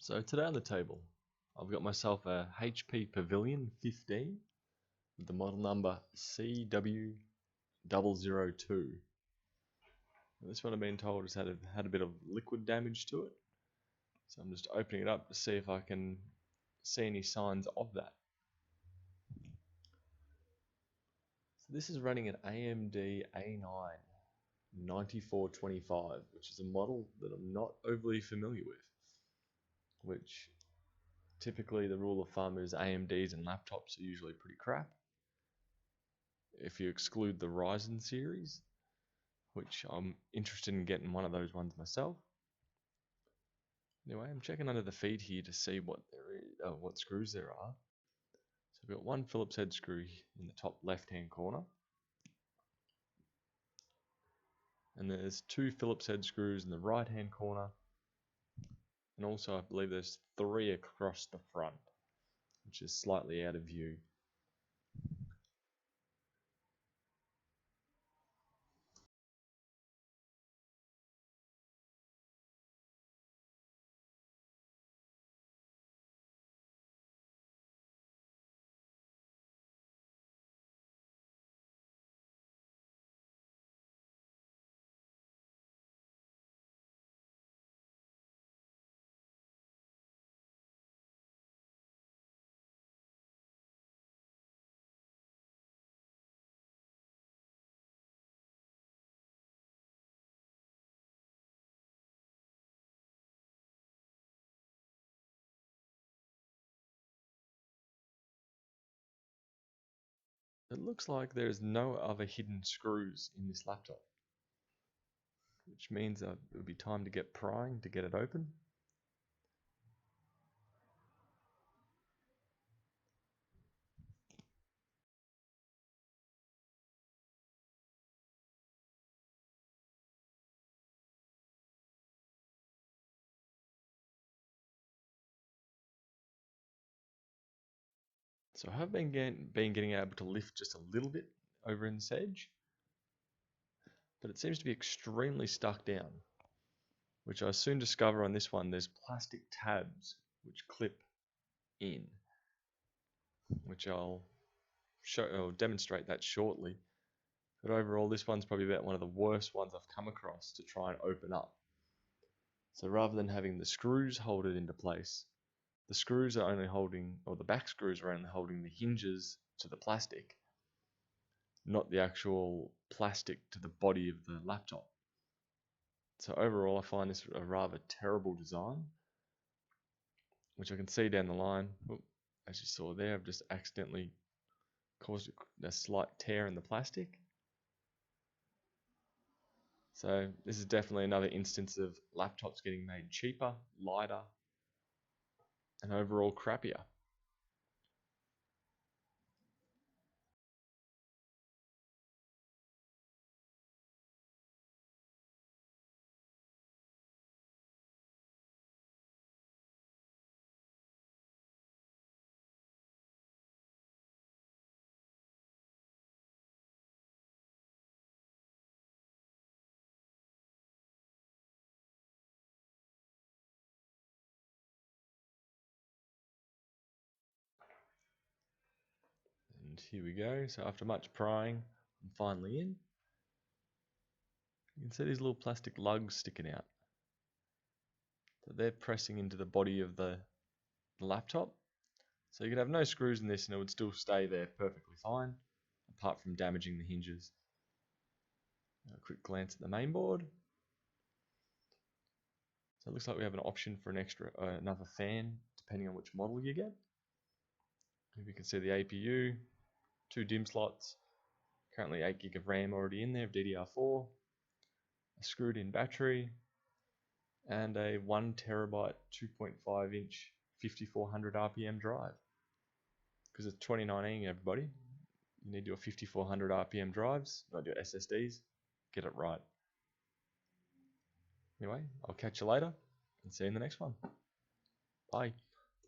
So today on the table, I've got myself a HP Pavilion 15 with the model number CW0020. This one I've been told has had a bit of liquid damage to it, so I'm just opening it up to see if I can see any signs of that. So this is running an AMD A9 9425, which is a model that I'm not overly familiar with, which typically the rule of thumb is AMDs and laptops are usually pretty crap, if you exclude the Ryzen series, which I'm interested in getting one of those ones myself. Anyway, I'm checking under the feed here to see what what screws there are. So I've got one Phillips head screw in the top left hand corner, and there's two Phillips head screws in the right hand corner, and also I believe there's three across the front, which is slightly out of view. It looks like there's no other hidden screws in this laptop, which means it would be time to get prying to get it open. So I have been getting able to lift just a little bit over in this edge, but it seems to be extremely stuck down, which I soon discover on this one there's plastic tabs which clip in, which I'll demonstrate that shortly. But overall, this one's probably about one of the worst ones I've come across to try and open up. So rather than having the screws hold it into place, the screws are only holding, or the back screws are only holding the hinges to the plastic, not the actual plastic to the body of the laptop. So overall, I find this a rather terrible design, which I can see down the line. As you saw there, I've just accidentally caused a slight tear in the plastic. So this is definitely another instance of laptops getting made cheaper, lighter, and overall crappier. And here we go. So after much prying, I'm finally in. You can see these little plastic lugs sticking out. So they're pressing into the body of the laptop. So you could have no screws in this and it would still stay there perfectly fine, apart from damaging the hinges. A quick glance at the main board. So it looks like we have an option for another fan, depending on which model you get. Here we can see the APU, two DIMM slots, currently 8 GB of RAM already in there of DDR4, a screwed in battery, and a 1 TB 2.5 inch 5400 RPM drive. Because it's 2019, everybody, you need your 5400 RPM drives, not your SSDs. Get it right. Anyway, I'll catch you later and see you in the next one. Bye.